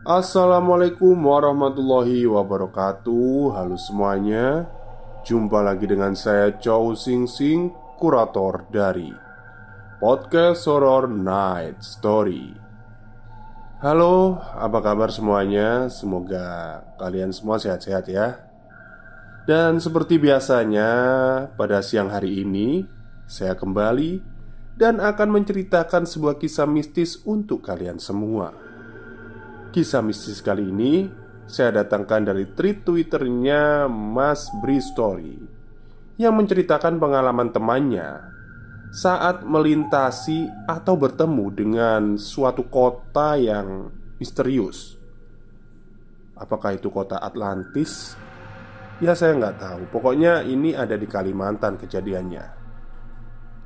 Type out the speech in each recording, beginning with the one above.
Assalamualaikum warahmatullahi wabarakatuh. Halo semuanya. Jumpa lagi dengan saya Chow Sing Sing, kurator dari Podcast Horror Night Story. Halo, apa kabar semuanya? Semoga kalian semua sehat-sehat ya. Dan seperti biasanya, pada siang hari ini saya kembali dan akan menceritakan sebuah kisah mistis untuk kalian semua. Kisah mistis kali ini saya datangkan dari tweet Twitternya Mas Bri Story, yang menceritakan pengalaman temannya saat melintasi atau bertemu dengan suatu kota yang misterius. Apakah itu kota Atlantis? Ya, saya nggak tahu. Pokoknya ini ada di Kalimantan kejadiannya.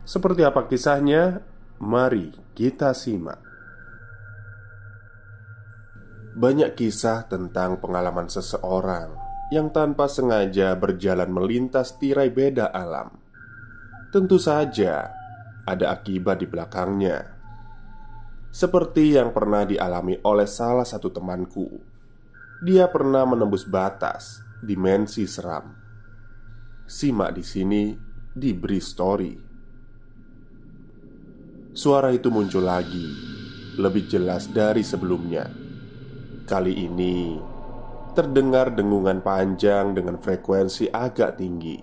Seperti apa kisahnya? Mari kita simak. Banyak kisah tentang pengalaman seseorang yang tanpa sengaja berjalan melintas tirai beda alam. Tentu saja ada akibat di belakangnya. Seperti yang pernah dialami oleh salah satu temanku. Dia pernah menembus batas dimensi seram. Simak di sini di Bri Story. Suara itu muncul lagi, lebih jelas dari sebelumnya. Kali ini terdengar dengungan panjang dengan frekuensi agak tinggi.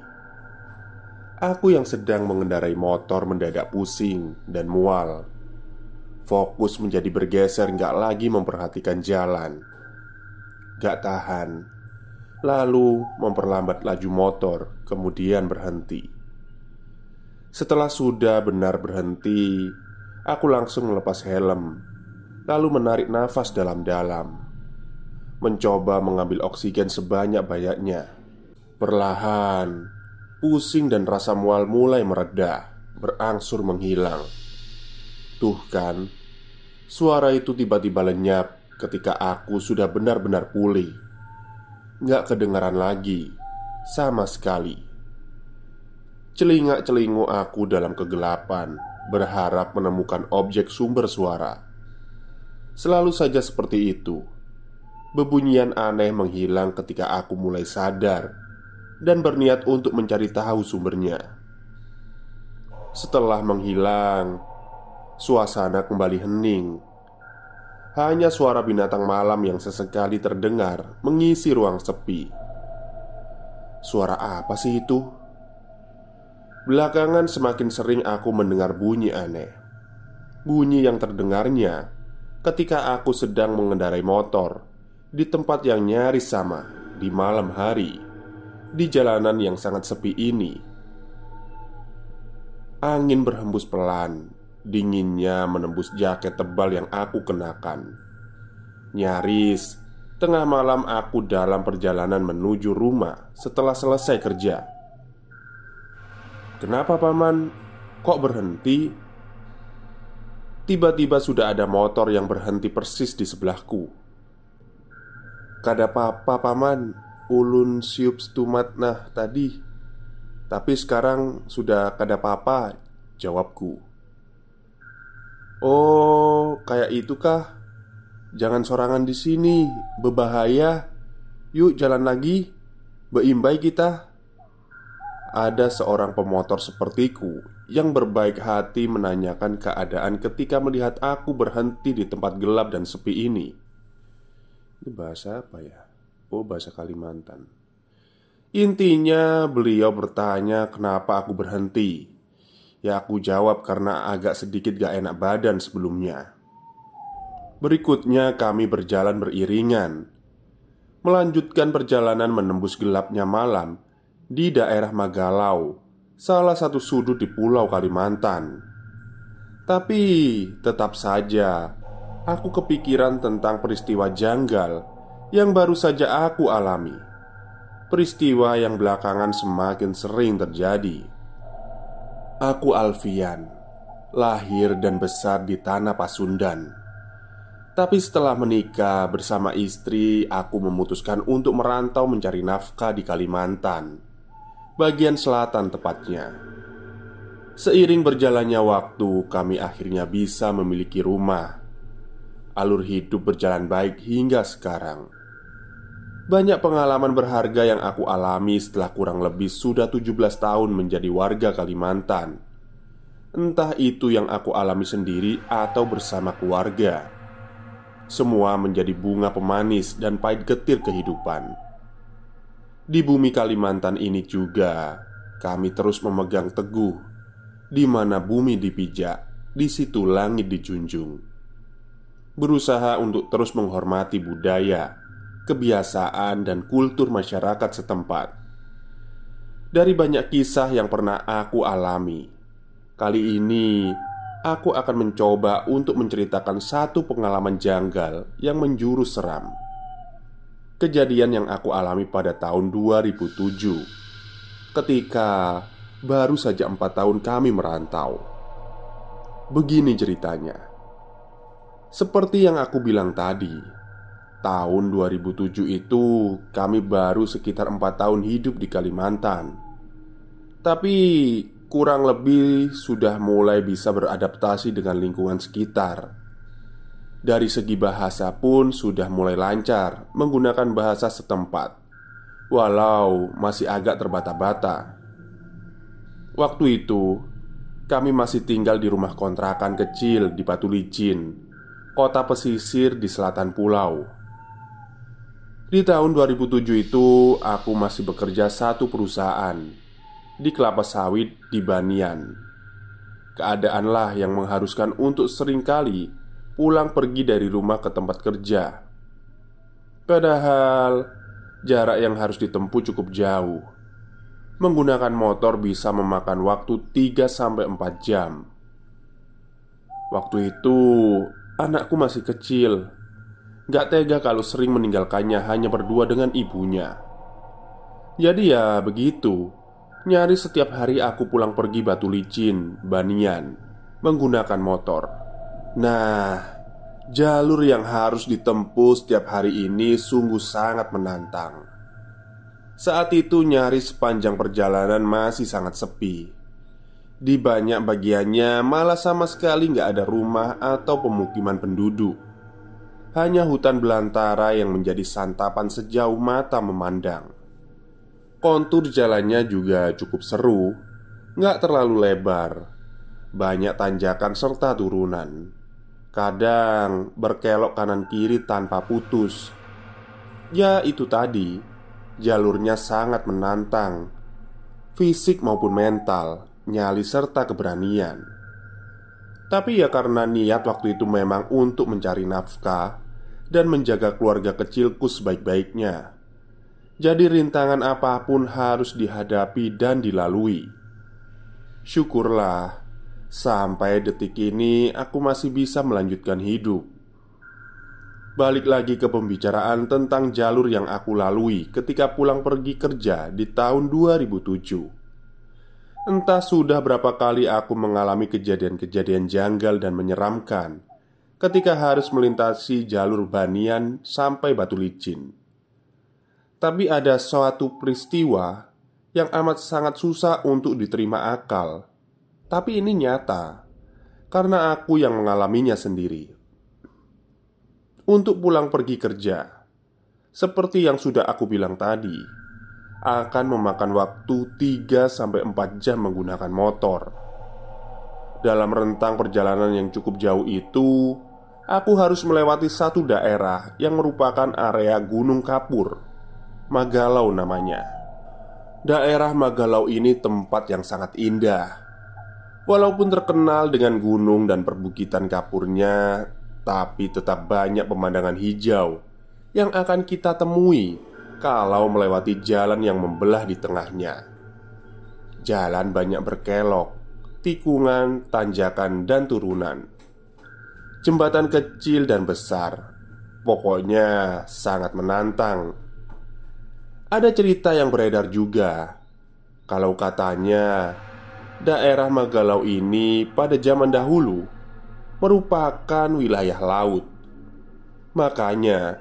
Aku yang sedang mengendarai motor mendadak pusing dan mual. Fokus menjadi bergeser, gak lagi memperhatikan jalan. Gak tahan, lalu memperlambat laju motor, kemudian berhenti. Setelah sudah benar berhenti, aku langsung melepas helm, lalu menarik nafas dalam-dalam, mencoba mengambil oksigen sebanyak-banyaknya. Perlahan, pusing dan rasa mual mulai mereda, berangsur menghilang. Tuh kan, suara itu tiba-tiba lenyap ketika aku sudah benar-benar pulih. Nggak kedengaran lagi, sama sekali. Celingak-celinguk aku dalam kegelapan, berharap menemukan objek sumber suara. Selalu saja seperti itu. Bebunyian aneh menghilang ketika aku mulai sadar dan berniat untuk mencari tahu sumbernya. Setelah menghilang, suasana kembali hening. Hanya suara binatang malam yang sesekali terdengar mengisi ruang sepi. Suara apa sih itu? Belakangan semakin sering aku mendengar bunyi aneh. Bunyi yang terdengarnya ketika aku sedang mengendarai motor di tempat yang nyaris sama di malam hari, di jalanan yang sangat sepi ini. Angin berhembus pelan, dinginnya menembus jaket tebal yang aku kenakan. Nyaris tengah malam aku dalam perjalanan menuju rumah setelah selesai kerja. "Kenapa paman? Kok berhenti?" Tiba-tiba sudah ada motor yang berhenti persis di sebelahku. "Kada apa-apa paman, ulun siup stumat nah tadi. Tapi sekarang sudah kada apa-apa," jawabku. "Oh, kayak itu kah? Jangan sorangan di sini, berbahaya. Yuk jalan lagi, beimbai kita." Ada seorang pemotor sepertiku yang berbaik hati menanyakan keadaan ketika melihat aku berhenti di tempat gelap dan sepi ini. Ini bahasa apa ya? Oh, bahasa Kalimantan. Intinya beliau bertanya kenapa aku berhenti. Ya aku jawab karena agak sedikit gak enak badan sebelumnya. Berikutnya kami berjalan beriringan, melanjutkan perjalanan menembus gelapnya malam di daerah Magalau, salah satu sudut di Pulau Kalimantan. Tapi tetap saja aku kepikiran tentang peristiwa janggal yang baru saja aku alami. Peristiwa yang belakangan semakin sering terjadi. Aku Alfian, lahir dan besar di tanah Pasundan. Tapi setelah menikah bersama istri, aku memutuskan untuk merantau mencari nafkah di Kalimantan, bagian selatan tepatnya. Seiring berjalannya waktu, kami akhirnya bisa memiliki rumah. alur hidup berjalan baik hingga sekarang. Banyak pengalaman berharga yang aku alami setelah kurang lebih sudah 17 tahun menjadi warga Kalimantan. Entah itu yang aku alami sendiri atau bersama keluarga. Semua menjadi bunga pemanis dan pahit getir kehidupan. Di bumi Kalimantan ini juga kami terus memegang teguh, di mana bumi dipijak, di situ langit dijunjung. Berusaha untuk terus menghormati budaya, kebiasaan, dan kultur masyarakat setempat. Dari banyak kisah yang pernah aku alami, kali ini aku akan mencoba untuk menceritakan satu pengalaman janggal yang menjurus seram. Kejadian yang aku alami pada tahun 2007, ketika baru saja 4 tahun kami merantau. Begini ceritanya. Seperti yang aku bilang tadi, tahun 2007 itu kami baru sekitar 4 tahun hidup di Kalimantan. Tapi kurang lebih sudah mulai bisa beradaptasi dengan lingkungan sekitar. Dari segi bahasa pun sudah mulai lancar menggunakan bahasa setempat, walau masih agak terbata-bata. Waktu itu kami masih tinggal di rumah kontrakan kecil di Batu Licin, kota pesisir di selatan pulau. Di tahun 2007 itu aku masih bekerja satu perusahaan di kelapa sawit di Banian. Keadaanlah yang mengharuskan untuk seringkali pulang pergi dari rumah ke tempat kerja. Padahal jarak yang harus ditempuh cukup jauh. Menggunakan motor bisa memakan waktu 3-4 jam. Waktu itu anakku masih kecil. Gak tega kalau sering meninggalkannya hanya berdua dengan ibunya. Jadi ya begitu, nyaris setiap hari aku pulang pergi Batu Licin, Banian, menggunakan motor. Nah, jalur yang harus ditempuh setiap hari ini sungguh sangat menantang. Saat itu nyaris sepanjang perjalanan masih sangat sepi. Di banyak bagiannya malah sama sekali nggak ada rumah atau pemukiman penduduk. Hanya hutan belantara yang menjadi santapan sejauh mata memandang. Kontur jalannya juga cukup seru, nggak terlalu lebar, banyak tanjakan serta turunan. Kadang berkelok kanan kiri tanpa putus. Ya itu tadi, jalurnya sangat menantang, fisik maupun mental, nyali serta keberanian. Tapi ya karena niat waktu itu memang untuk mencari nafkah dan menjaga keluarga kecilku sebaik-baiknya, jadi rintangan apapun harus dihadapi dan dilalui. Syukurlah, sampai detik ini aku masih bisa melanjutkan hidup. Balik lagi ke pembicaraan tentang jalur yang aku lalui ketika pulang pergi kerja di tahun 2007. Entah sudah berapa kali aku mengalami kejadian-kejadian janggal dan menyeramkan ketika harus melintasi jalur Banian sampai Batu Licin. Tapi ada suatu peristiwa yang amat sangat susah untuk diterima akal. Tapi ini nyata, karena aku yang mengalaminya sendiri. Untuk pulang pergi kerja, seperti yang sudah aku bilang tadi, akan memakan waktu 3-4 jam menggunakan motor. Dalam rentang perjalanan yang cukup jauh itu, aku harus melewati satu daerah yang merupakan area Gunung Kapur, Magalau namanya. Daerah Magalau ini tempat yang sangat indah. Walaupun terkenal dengan gunung dan perbukitan kapurnya, tapi tetap banyak pemandangan hijau yang akan kita temui kalau melewati jalan yang membelah di tengahnya. Jalan banyak berkelok, tikungan, tanjakan, dan turunan. Jembatan kecil dan besar. Pokoknya sangat menantang. Ada cerita yang beredar juga, kalau katanya daerah Magalau ini pada zaman dahulu merupakan wilayah laut. Makanya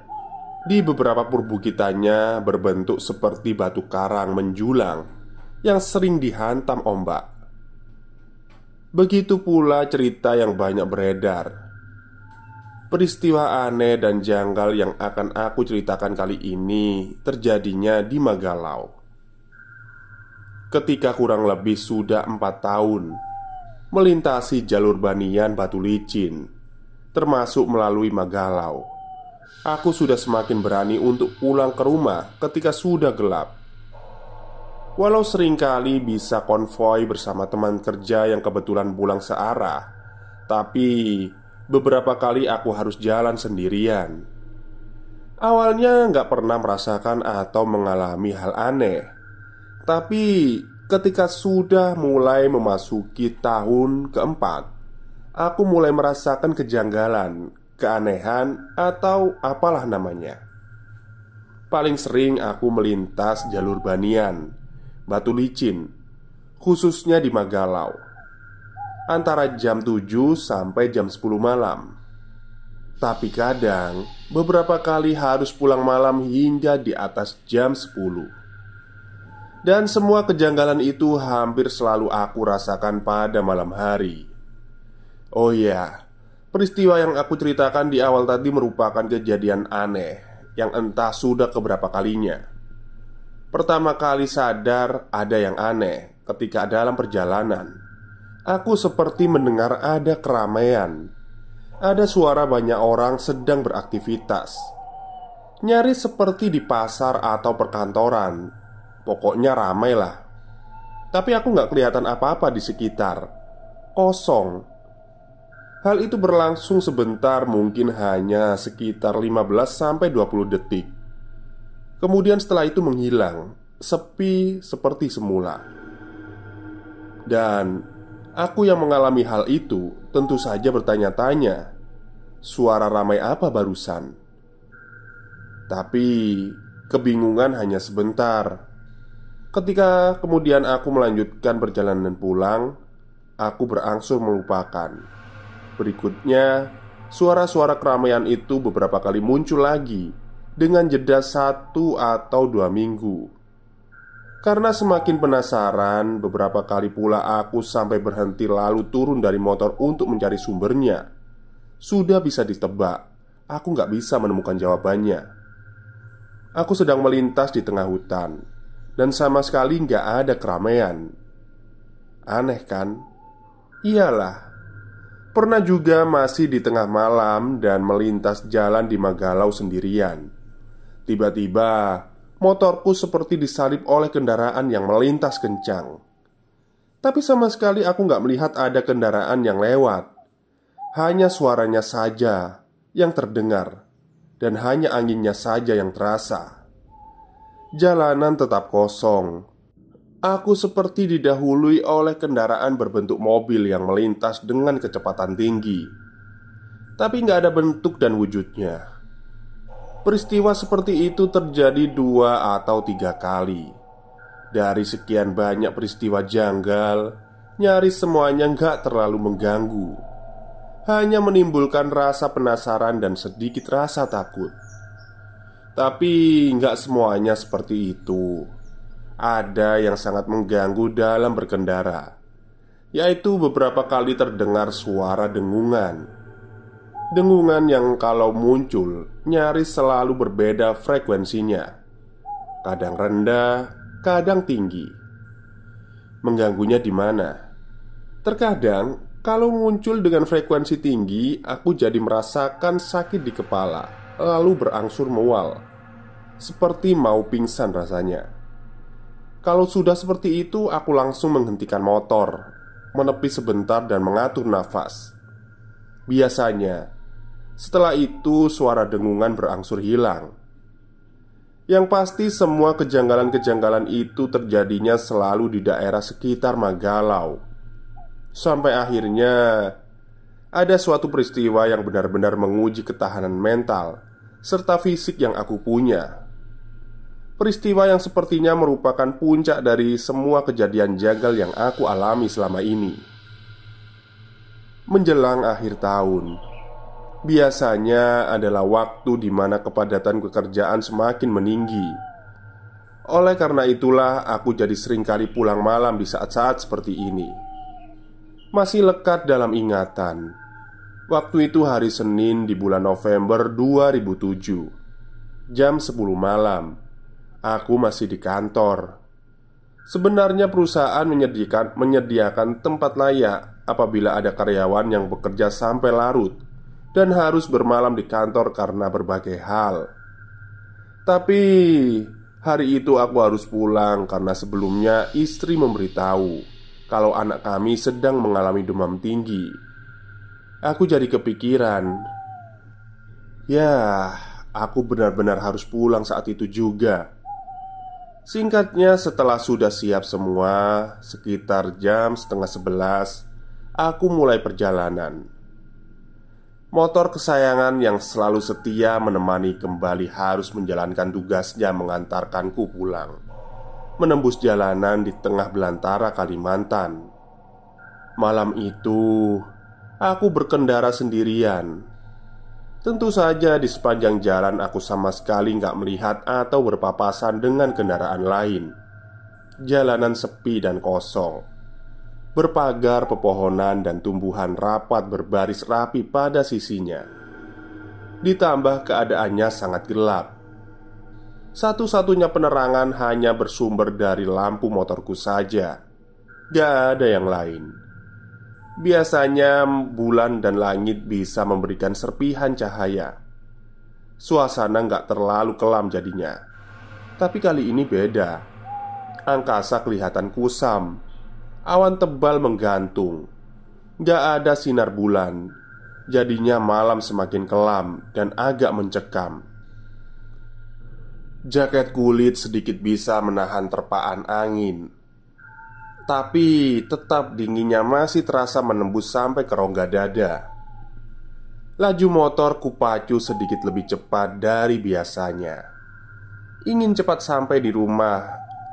di beberapa perbukitannya berbentuk seperti batu karang menjulang yang sering dihantam ombak. Begitu pula cerita yang banyak beredar. Peristiwa aneh dan janggal yang akan aku ceritakan kali ini terjadinya di Magalau. Ketika kurang lebih sudah 4 tahun melintasi jalur Banian Batu Licin, termasuk melalui Magalau, aku sudah semakin berani untuk pulang ke rumah ketika sudah gelap. Walau seringkali bisa konvoi bersama teman kerja yang kebetulan pulang searah, tapi beberapa kali aku harus jalan sendirian. Awalnya nggak pernah merasakan atau mengalami hal aneh, tapi ketika sudah mulai memasuki tahun keempat, aku mulai merasakan kejanggalan, keanehan, atau apalah namanya. Paling sering aku melintas jalur Banian Batu Licin, khususnya di Magalau, antara jam 7 sampai jam 10 malam. Tapi kadang beberapa kali harus pulang malam hingga di atas jam 10. Dan semua kejanggalan itu hampir selalu aku rasakan pada malam hari. Oh ya, peristiwa yang aku ceritakan di awal tadi merupakan kejadian aneh yang entah sudah keberapa kalinya. Pertama kali sadar ada yang aneh ketika dalam perjalanan. Aku seperti mendengar ada keramaian. Ada suara banyak orang sedang beraktivitas, nyaris seperti di pasar atau perkantoran. Pokoknya ramai lah. Tapi aku gak kelihatan apa-apa di sekitar. Kosong. Hal itu berlangsung sebentar, mungkin hanya sekitar 15-20 detik. Kemudian setelah itu menghilang, sepi seperti semula. Dan aku yang mengalami hal itu tentu saja bertanya-tanya, suara ramai apa barusan? Tapi kebingungan hanya sebentar. Ketika kemudian aku melanjutkan perjalanan pulang, aku berangsur melupakan. Berikutnya, suara-suara keramaian itu beberapa kali muncul lagi dengan jeda 1 atau 2 minggu. Karena semakin penasaran, beberapa kali pula aku sampai berhenti lalu turun dari motor untuk mencari sumbernya. Sudah bisa ditebak, aku gak bisa menemukan jawabannya. Aku sedang melintas di tengah hutan, dan sama sekali gak ada keramaian. Aneh kan? Iyalah. Pernah juga masih di tengah malam dan melintas jalan di Magalau sendirian. Tiba-tiba, motorku seperti disalip oleh kendaraan yang melintas kencang. Tapi sama sekali aku gak melihat ada kendaraan yang lewat. Hanya suaranya saja yang terdengar, dan hanya anginnya saja yang terasa. Jalanan tetap kosong. Aku seperti didahului oleh kendaraan berbentuk mobil yang melintas dengan kecepatan tinggi. Tapi gak ada bentuk dan wujudnya. Peristiwa seperti itu terjadi 2 atau 3 kali. Dari sekian banyak peristiwa janggal, nyaris semuanya gak terlalu mengganggu. Hanya menimbulkan rasa penasaran dan sedikit rasa takut. Tapi gak semuanya seperti itu. Ada yang sangat mengganggu dalam berkendara, yaitu beberapa kali terdengar suara dengungan. Dengungan yang kalau muncul nyaris selalu berbeda frekuensinya. Kadang rendah, kadang tinggi. Mengganggunya di mana? Terkadang kalau muncul dengan frekuensi tinggi, aku jadi merasakan sakit di kepala, lalu berangsur mual, seperti mau pingsan rasanya. Kalau sudah seperti itu, aku langsung menghentikan motor, menepi sebentar dan mengatur nafas. Biasanya setelah itu suara dengungan berangsur hilang. Yang pasti semua kejanggalan-kejanggalan itu terjadinya selalu di daerah sekitar Magalau. Sampai akhirnya ada suatu peristiwa yang benar-benar menguji ketahanan mental serta fisik yang aku punya. Peristiwa yang sepertinya merupakan puncak dari semua kejadian janggal yang aku alami selama ini. Menjelang akhir tahun, biasanya adalah waktu di mana kepadatan pekerjaan semakin meninggi. Oleh karena itulah aku jadi seringkali pulang malam di saat-saat seperti ini. Masih lekat dalam ingatan Waktu itu hari Senin di bulan November 2007, jam 10 malam. Aku masih di kantor. Sebenarnya perusahaan menyediakan tempat layak apabila ada karyawan yang bekerja sampai larut dan harus bermalam di kantor karena berbagai hal. Tapi hari itu aku harus pulang karena sebelumnya istri memberitahu kalau anak kami sedang mengalami demam tinggi. Aku jadi kepikiran, ya, aku benar-benar harus pulang saat itu juga. Singkatnya, setelah sudah siap semua, sekitar jam setengah 11, aku mulai perjalanan. Motor kesayangan yang selalu setia menemani kembali harus menjalankan tugasnya mengantarkanku pulang, menembus jalanan di tengah belantara Kalimantan. Malam itu, aku berkendara sendirian. Tentu saja di sepanjang jalan aku sama sekali nggak melihat atau berpapasan dengan kendaraan lain. Jalanan sepi dan kosong, berpagar pepohonan dan tumbuhan rapat berbaris rapi pada sisinya. Ditambah keadaannya sangat gelap. Satu-satunya penerangan hanya bersumber dari lampu motorku saja. Gak ada yang lain. Biasanya bulan dan langit bisa memberikan serpihan cahaya. Suasana nggak terlalu kelam jadinya. Tapi kali ini beda. Angkasa kelihatan kusam. Awan tebal menggantung. Nggak ada sinar bulan. Jadinya malam semakin kelam dan agak mencekam. Jaket kulit sedikit bisa menahan terpaan angin, tapi tetap dinginnya masih terasa menembus sampai ke rongga dada. Laju motor kupacu sedikit lebih cepat dari biasanya. Ingin cepat sampai di rumah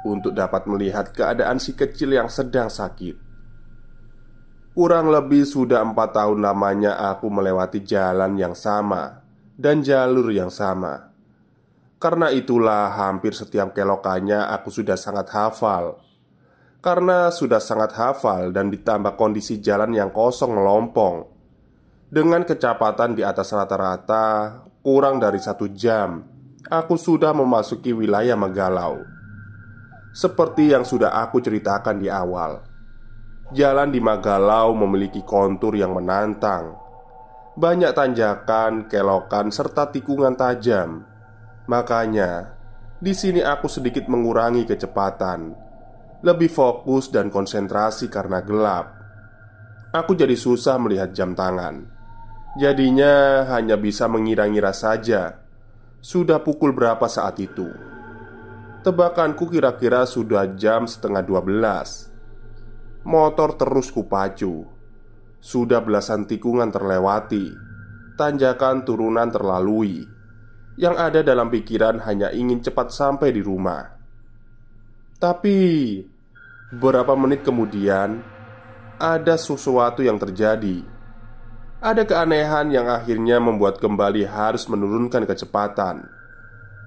untuk dapat melihat keadaan si kecil yang sedang sakit. Kurang lebih sudah 4 tahun lamanya aku melewati jalan yang sama dan jalur yang sama. Karena itulah hampir setiap kelokannya aku sudah sangat hafal. Karena sudah sangat hafal dan ditambah kondisi jalan yang kosong melompong, dengan kecepatan di atas rata-rata kurang dari 1 jam, aku sudah memasuki wilayah Magalau. Seperti yang sudah aku ceritakan di awal, jalan di Magalau memiliki kontur yang menantang. Banyak tanjakan, kelokan, serta tikungan tajam. Makanya, di sini aku sedikit mengurangi kecepatan, lebih fokus dan konsentrasi karena gelap. Aku jadi susah melihat jam tangan. Jadinya hanya bisa mengira-ngira saja sudah pukul berapa saat itu. Tebakanku kira-kira sudah jam setengah 12. Motor terus kupacu. Sudah belasan tikungan terlewati, tanjakan turunan terlalui. Yang ada dalam pikiran hanya ingin cepat sampai di rumah. Tapi beberapa menit kemudian ada sesuatu yang terjadi. Ada keanehan yang akhirnya membuat kembali harus menurunkan kecepatan.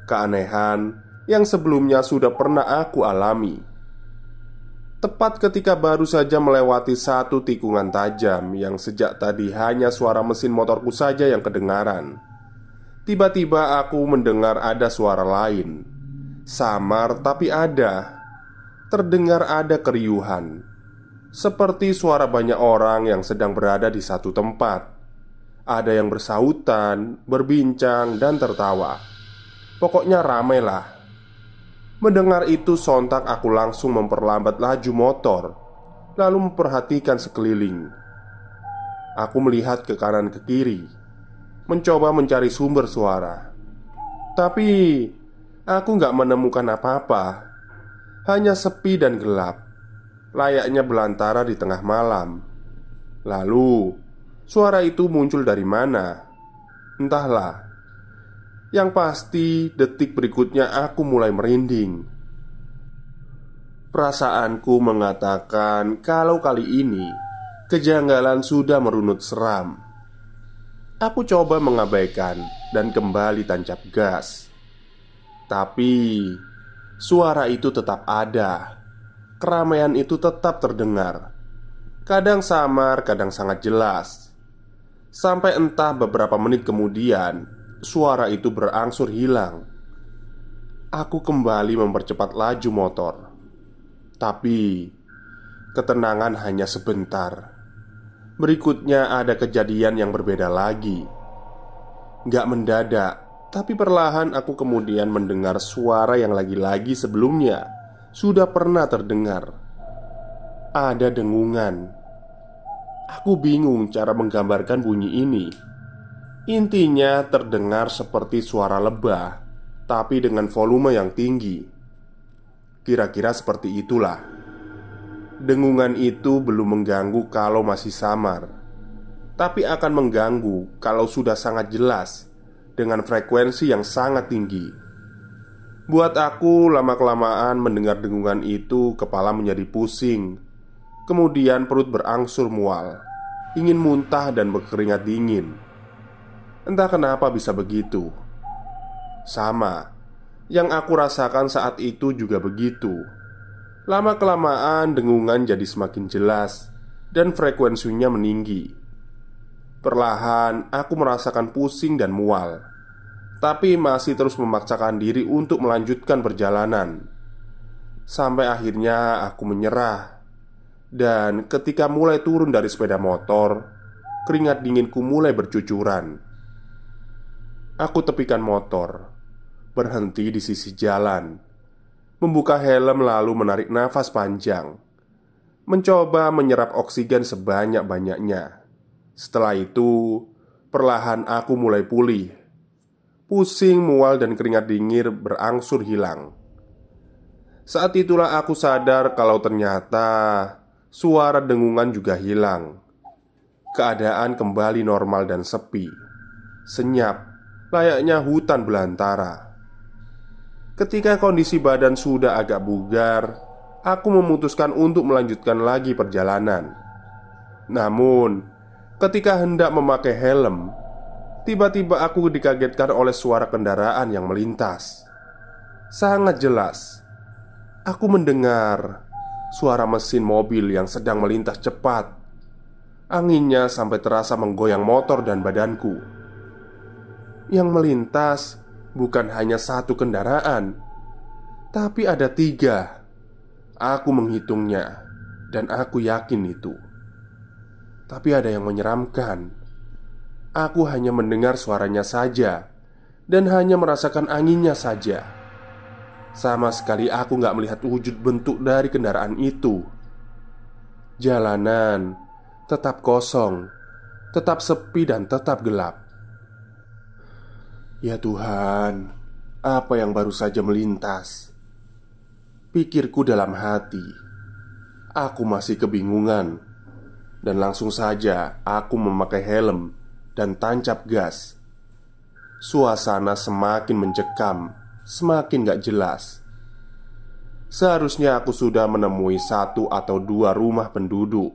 Keanehan yang sebelumnya sudah pernah aku alami. Tepat ketika baru saja melewati satu tikungan tajam yang sejak tadi hanya suara mesin motorku saja yang kedengaran, tiba-tiba aku mendengar ada suara lain. Samar tapi ada. Terdengar ada keriuhan, seperti suara banyak orang yang sedang berada di satu tempat. Ada yang bersahutan, berbincang, dan tertawa. Pokoknya ramailah. Mendengar itu sontak aku langsung memperlambat laju motor, lalu memperhatikan sekeliling. Aku melihat ke kanan ke kiri, mencoba mencari sumber suara. Tapi aku gak menemukan apa-apa. Hanya sepi dan gelap, layaknya belantara di tengah malam. Lalu, suara itu muncul dari mana? Entahlah. Yang pasti, detik berikutnya aku mulai merinding. Perasaanku mengatakan kalau kali ini kejanggalan sudah merunut seram. Aku coba mengabaikan dan kembali tancap gas. Tapi suara itu tetap ada. Keramaian itu tetap terdengar. Kadang samar, kadang sangat jelas. Sampai entah beberapa menit kemudian, suara itu berangsur hilang. Aku kembali mempercepat laju motor. Tapi ketenangan hanya sebentar. Berikutnya ada kejadian yang berbeda lagi. Gak mendadak, tapi perlahan aku kemudian mendengar suara yang lagi-lagi sebelumnya sudah pernah terdengar. Ada dengungan. Aku bingung cara menggambarkan bunyi ini. Intinya terdengar seperti suara lebah, tapi dengan volume yang tinggi. Kira-kira seperti itulah. Dengungan itu belum mengganggu kalau masih samar, tapi akan mengganggu kalau sudah sangat jelas dengan frekuensi yang sangat tinggi. Buat aku, lama-kelamaan mendengar dengungan itu, kepala menjadi pusing. Kemudian perut berangsur mual, ingin muntah dan berkeringat dingin. Entah kenapa bisa begitu. Sama, yang aku rasakan saat itu juga begitu. Lama-kelamaan dengungan jadi semakin jelas dan frekuensinya meninggi. Perlahan aku merasakan pusing dan mual, tapi masih terus memaksakan diri untuk melanjutkan perjalanan. Sampai akhirnya aku menyerah. Dan ketika mulai turun dari sepeda motor, keringat dinginku mulai bercucuran. Aku tepikan motor, berhenti di sisi jalan, membuka helm lalu menarik nafas panjang, mencoba menyerap oksigen sebanyak-banyaknya. Setelah itu, perlahan aku mulai pulih. Pusing, mual, dan keringat dingin berangsur hilang. Saat itulah aku sadar kalau ternyata suara dengungan juga hilang. Keadaan kembali normal dan sepi, senyap, layaknya hutan belantara. Ketika kondisi badan sudah agak bugar, aku memutuskan untuk melanjutkan lagi perjalanan. Namun, ketika hendak memakai helm, tiba-tiba aku dikagetkan oleh suara kendaraan yang melintas. Sangat jelas, aku mendengar suara mesin mobil yang sedang melintas cepat. Anginnya sampai terasa menggoyang motor dan badanku. Yang melintas bukan hanya satu kendaraan, tapi ada 3. Aku menghitungnya, dan aku yakin itu. Tapi ada yang menyeramkan. Aku hanya mendengar suaranya saja, dan hanya merasakan anginnya saja. Sama sekali aku gak melihat wujud bentuk dari kendaraan itu. Jalanan tetap kosong, tetap sepi dan tetap gelap. Ya Tuhan, apa yang baru saja melintas? Pikirku dalam hati. Aku masih kebingungan. Dan langsung saja aku memakai helm dan tancap gas. Suasana semakin mencekam, semakin gak jelas. Seharusnya aku sudah menemui 1 atau 2 rumah penduduk.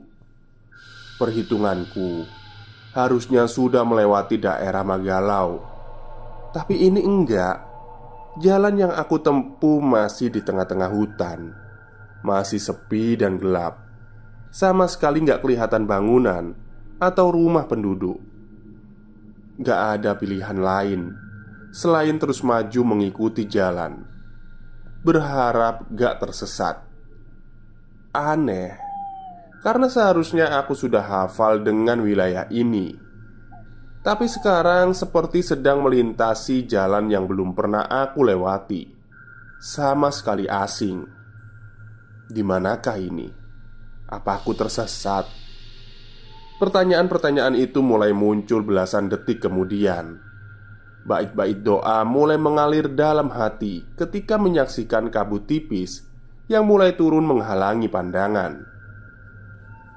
Perhitunganku, harusnya sudah melewati daerah Magalau. Tapi ini enggak. Jalan yang aku tempuh masih di tengah-tengah hutan. Masih sepi dan gelap. Sama sekali gak kelihatan bangunan atau rumah penduduk. Gak ada pilihan lain selain terus maju mengikuti jalan, berharap gak tersesat. Aneh, karena seharusnya aku sudah hafal dengan wilayah ini. Tapi sekarang seperti sedang melintasi jalan yang belum pernah aku lewati. Sama sekali asing. Di manakah ini? Apa aku tersesat? Pertanyaan-pertanyaan itu mulai muncul belasan detik kemudian. Bait-bait doa mulai mengalir dalam hati ketika menyaksikan kabut tipis yang mulai turun menghalangi pandangan.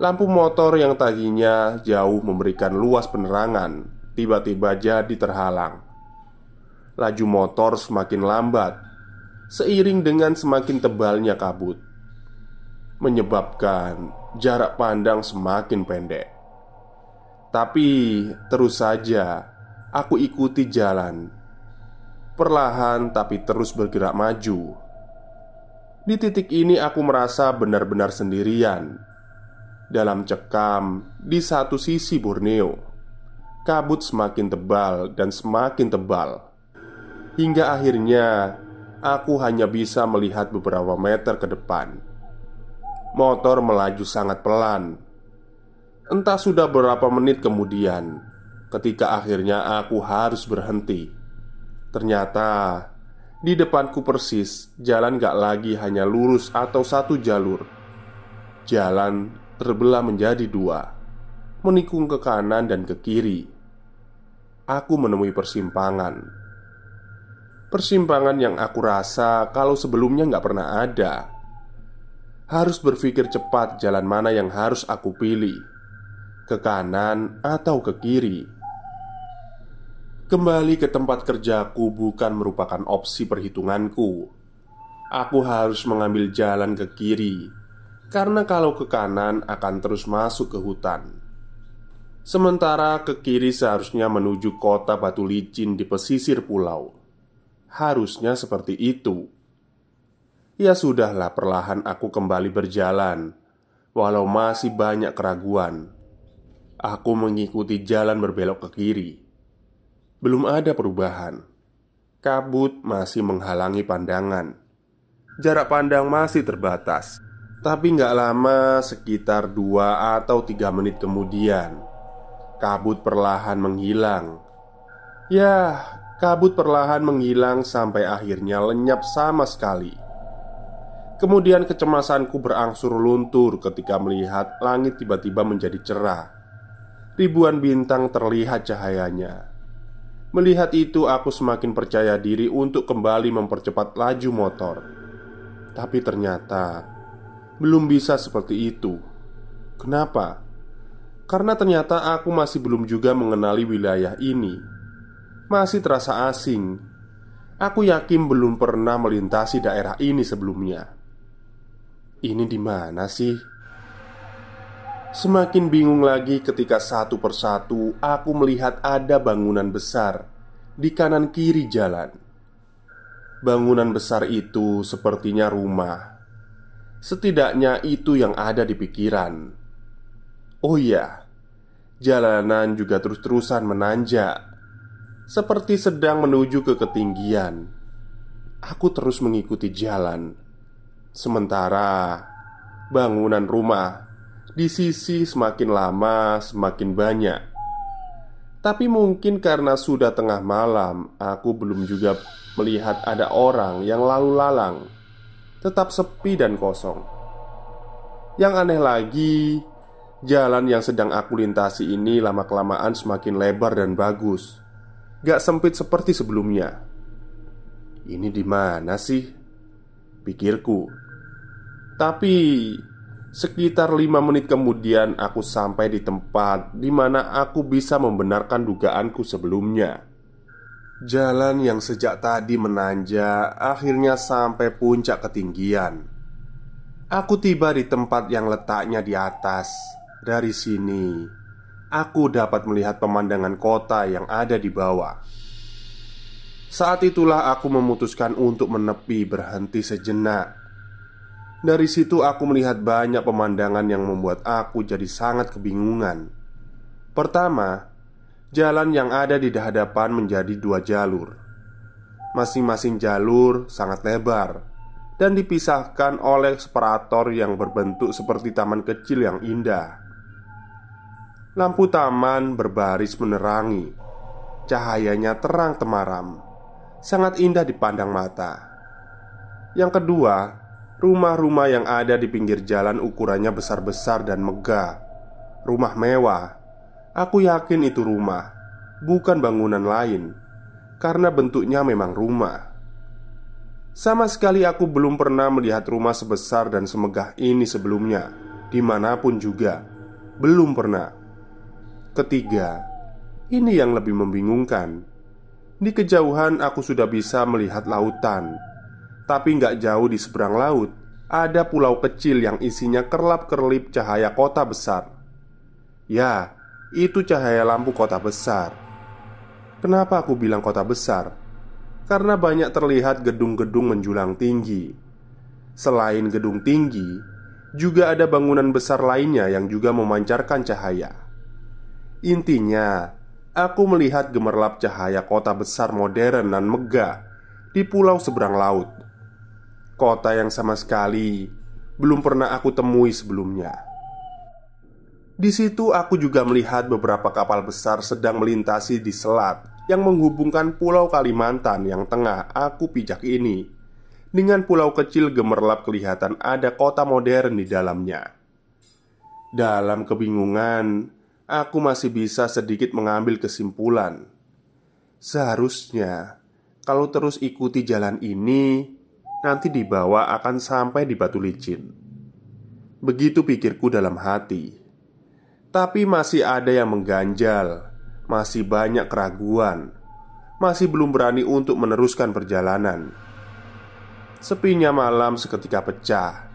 Lampu motor yang tadinya jauh memberikan luas penerangan tiba-tiba jadi terhalang. Laju motor semakin lambat seiring dengan semakin tebalnya kabut, menyebabkan jarak pandang semakin pendek. Tapi terus saja aku ikuti jalan, perlahan tapi terus bergerak maju. Di titik ini aku merasa benar-benar sendirian, dalam cekam di satu sisi Borneo, kabut semakin tebal dan semakin tebal. Hingga akhirnya aku hanya bisa melihat beberapa meter ke depan. Motor melaju sangat pelan. Entah sudah berapa menit kemudian, ketika akhirnya aku harus berhenti. Ternyata di depanku persis, jalan gak lagi hanya lurus atau satu jalur. Jalan terbelah menjadi dua, menikung ke kanan dan ke kiri. Aku menemui persimpangan. Persimpangan yang aku rasa kalau sebelumnya gak pernah ada. Harus berpikir cepat jalan mana yang harus aku pilih, ke kanan atau ke kiri. Kembali ke tempat kerjaku bukan merupakan opsi perhitunganku. Aku harus mengambil jalan ke kiri, karena kalau ke kanan akan terus masuk ke hutan. Sementara ke kiri seharusnya menuju kota batu licin di pesisir pulau. Harusnya seperti itu. Ya sudahlah, perlahan aku kembali berjalan. Walau masih banyak keraguan, aku mengikuti jalan berbelok ke kiri. Belum ada perubahan. Kabut masih menghalangi pandangan. Jarak pandang masih terbatas. Tapi gak lama, sekitar 2 atau 3 menit kemudian, kabut perlahan menghilang. Ya, kabut perlahan menghilang sampai akhirnya lenyap sama sekali. Kemudian kecemasanku berangsur luntur ketika melihat langit tiba-tiba menjadi cerah. Ribuan bintang terlihat cahayanya. Melihat itu aku semakin percaya diri untuk kembali mempercepat laju motor. Tapi ternyata belum bisa seperti itu. Kenapa? Karena ternyata aku masih belum juga mengenali wilayah ini. Masih terasa asing. Aku yakin belum pernah melintasi daerah ini sebelumnya. Ini di mana sih? Semakin bingung lagi ketika satu persatu aku melihat ada bangunan besar di kanan kiri jalan. Bangunan besar itu sepertinya rumah. Setidaknya itu yang ada di pikiran. Oh iya, jalanan juga terus-terusan menanjak, seperti sedang menuju ke ketinggian. Aku terus mengikuti jalan. Sementara bangunan rumah di sisi semakin lama semakin banyak. Tapi mungkin karena sudah tengah malam, aku belum juga melihat ada orang yang lalu lalang. Tetap sepi dan kosong. Yang aneh lagi, jalan yang sedang aku lintasi ini lama-kelamaan semakin lebar dan bagus. Gak sempit seperti sebelumnya. Ini di mana sih? Pikirku. Tapi sekitar 5 menit kemudian aku sampai di tempat di mana aku bisa membenarkan dugaanku sebelumnya. Jalan yang sejak tadi menanjak akhirnya sampai puncak ketinggian. Aku tiba di tempat yang letaknya di atas. Dari sini, aku dapat melihat pemandangan kota yang ada di bawah. Saat itulah aku memutuskan untuk menepi berhenti sejenak. Dari situ aku melihat banyak pemandangan yang membuat aku jadi sangat kebingungan. Pertama, jalan yang ada di hadapan menjadi 2 jalur. Masing-masing jalur sangat lebar dan dipisahkan oleh separator yang berbentuk seperti taman kecil yang indah. Lampu taman berbaris menerangi. Cahayanya terang temaram, sangat indah dipandang mata. Yang kedua, rumah-rumah yang ada di pinggir jalan ukurannya besar-besar dan megah. Rumah mewah. Aku yakin itu rumah, bukan bangunan lain, karena bentuknya memang rumah. Sama sekali aku belum pernah melihat rumah sebesar dan semegah ini sebelumnya, dimanapun juga. Belum pernah. Ketiga, ini yang lebih membingungkan. Di kejauhan aku sudah bisa melihat lautan. Tapi nggak jauh di seberang laut ada pulau kecil yang isinya kerlap-kerlip cahaya kota besar. Ya, itu cahaya lampu kota besar. Kenapa aku bilang kota besar? Karena banyak terlihat gedung-gedung menjulang tinggi. Selain gedung tinggi, juga ada bangunan besar lainnya yang juga memancarkan cahaya. Intinya, aku melihat gemerlap cahaya kota besar modern dan megah di pulau seberang laut. Kota yang sama sekali belum pernah aku temui sebelumnya. Di situ aku juga melihat beberapa kapal besar sedang melintasi di selat yang menghubungkan Pulau Kalimantan yang tengah aku pijak ini dengan pulau kecil gemerlap kelihatan ada kota modern di dalamnya. Dalam kebingungan, aku masih bisa sedikit mengambil kesimpulan. Seharusnya kalau terus ikuti jalan ini, nanti di bawah akan sampai di Batu Licin. Begitu pikirku dalam hati. Tapi masih ada yang mengganjal, masih banyak keraguan, masih belum berani untuk meneruskan perjalanan. Sepinya malam seketika pecah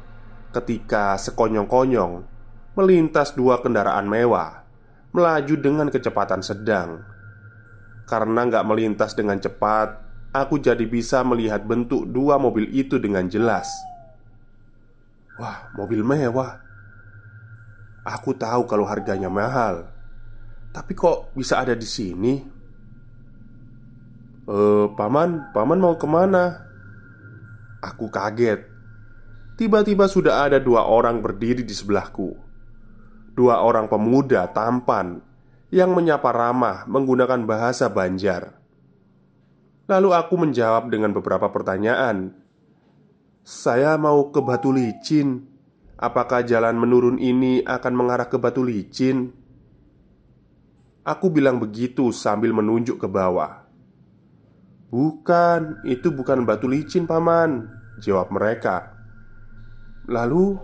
ketika sekonyong-konyong melintas dua kendaraan mewah melaju dengan kecepatan sedang. Karena nggak melintas dengan cepat, aku jadi bisa melihat bentuk dua mobil itu dengan jelas. Wah, mobil mewah. Aku tahu kalau harganya mahal, tapi kok bisa ada di sini? Paman mau kemana? Aku kaget. Tiba-tiba sudah ada dua orang berdiri di sebelahku. Dua orang pemuda tampan yang menyapa ramah menggunakan bahasa Banjar. Lalu aku menjawab dengan beberapa pertanyaan. Saya mau ke Batu Licin. Apakah jalan menurun ini akan mengarah ke Batu Licin? Aku bilang begitu sambil menunjuk ke bawah. Bukan, itu bukan Batu Licin, Paman, jawab mereka. Lalu,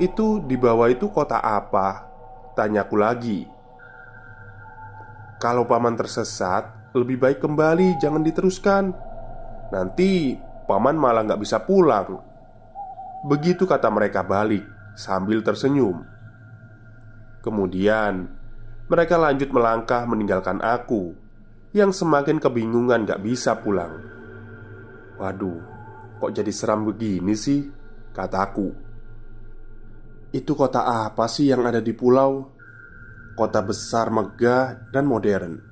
itu di bawah itu kota apa? Tanyaku lagi. Kalau Paman tersesat, lebih baik kembali, jangan diteruskan. Nanti Paman malah gak bisa pulang. Begitu kata mereka balik sambil tersenyum. Kemudian mereka lanjut melangkah meninggalkan aku yang semakin kebingungan gak bisa pulang. Waduh, kok jadi seram begini sih? Kataku. Itu kota apa sih yang ada di pulau? Kota besar, megah, dan modern.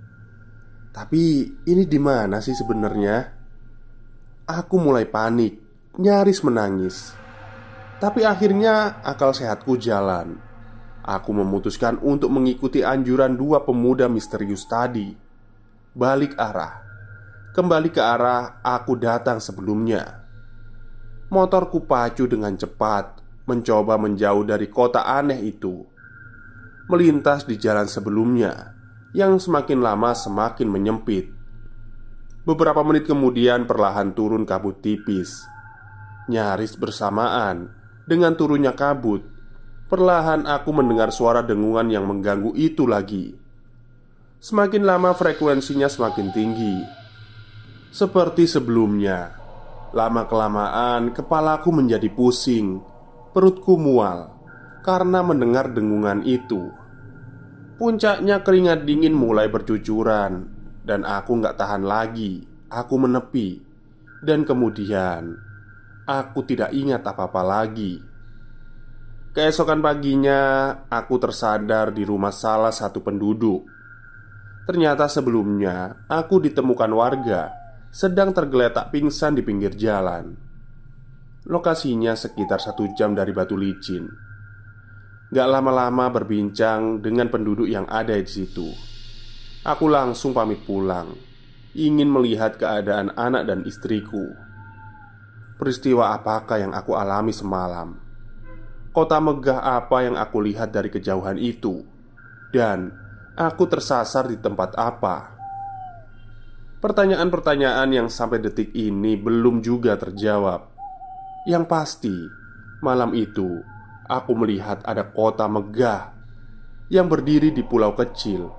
Tapi ini di mana sih sebenarnya? Aku mulai panik, nyaris menangis. Tapi akhirnya akal sehatku jalan. Aku memutuskan untuk mengikuti anjuran dua pemuda misterius tadi. Balik arah. Kembali ke arah aku datang sebelumnya. Motorku pacu dengan cepat, mencoba menjauh dari kota aneh itu. Melintas di jalan sebelumnya yang semakin lama semakin menyempit. Beberapa menit kemudian perlahan turun kabut tipis. Nyaris bersamaan dengan turunnya kabut, perlahan aku mendengar suara dengungan yang mengganggu itu lagi. Semakin lama frekuensinya semakin tinggi. Seperti sebelumnya, lama-kelamaan kepalaku menjadi pusing, perutku mual karena mendengar dengungan itu. Puncaknya keringat dingin mulai bercucuran dan aku gak tahan lagi. Aku menepi. Dan kemudian aku tidak ingat apa-apa lagi. Keesokan paginya, aku tersadar di rumah salah satu penduduk. Ternyata sebelumnya aku ditemukan warga sedang tergeletak pingsan di pinggir jalan. Lokasinya sekitar 1 jam dari Batu Licin. Gak lama-lama berbincang dengan penduduk yang ada di situ. Aku langsung pamit pulang, ingin melihat keadaan anak dan istriku. Peristiwa apakah yang aku alami semalam? Kota megah apa yang aku lihat dari kejauhan itu? Dan aku tersasar di tempat apa? Pertanyaan-pertanyaan yang sampai detik ini belum juga terjawab. Yang pasti, malam itu aku melihat ada kota megah yang berdiri di pulau kecil,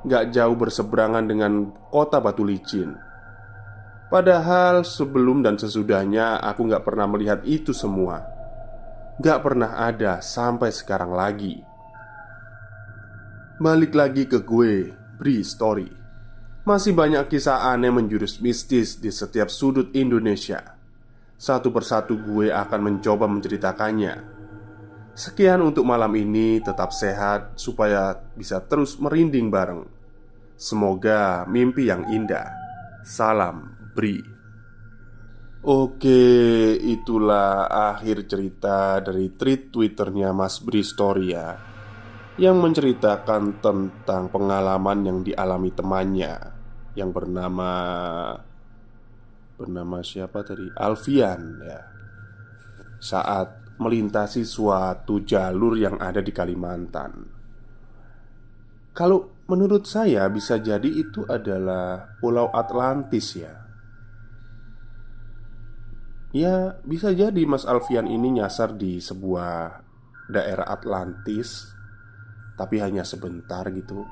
gak jauh berseberangan dengan kota Batu Licin. Padahal sebelum dan sesudahnya aku gak pernah melihat itu semua. Gak pernah ada sampai sekarang lagi. Balik lagi ke gue, Bri Story. Masih banyak kisah aneh menjurus mistis di setiap sudut Indonesia. Satu persatu gue akan mencoba menceritakannya. Sekian untuk malam ini, tetap sehat supaya bisa terus merinding bareng. Semoga mimpi yang indah. Salam Bri. Oke, itulah akhir cerita dari tweet Twitternya Mas Bri Story ya, yang menceritakan tentang pengalaman yang dialami temannya yang bernama siapa tadi? Alfian ya, saat melintasi suatu jalur yang ada di Kalimantan. Kalau menurut saya bisa jadi itu adalah Pulau Atlantis ya. Ya bisa jadi Mas Alfian ini nyasar di sebuah daerah Atlantis, tapi hanya sebentar gitu.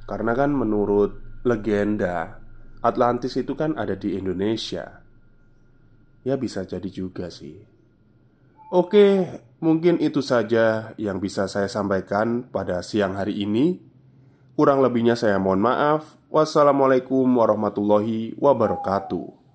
Karena kan menurut legenda Atlantis itu kan ada di Indonesia. Ya bisa jadi juga sih. Oke, mungkin itu saja yang bisa saya sampaikan pada siang hari ini. Kurang lebihnya saya mohon maaf. Wassalamualaikum warahmatullahi wabarakatuh.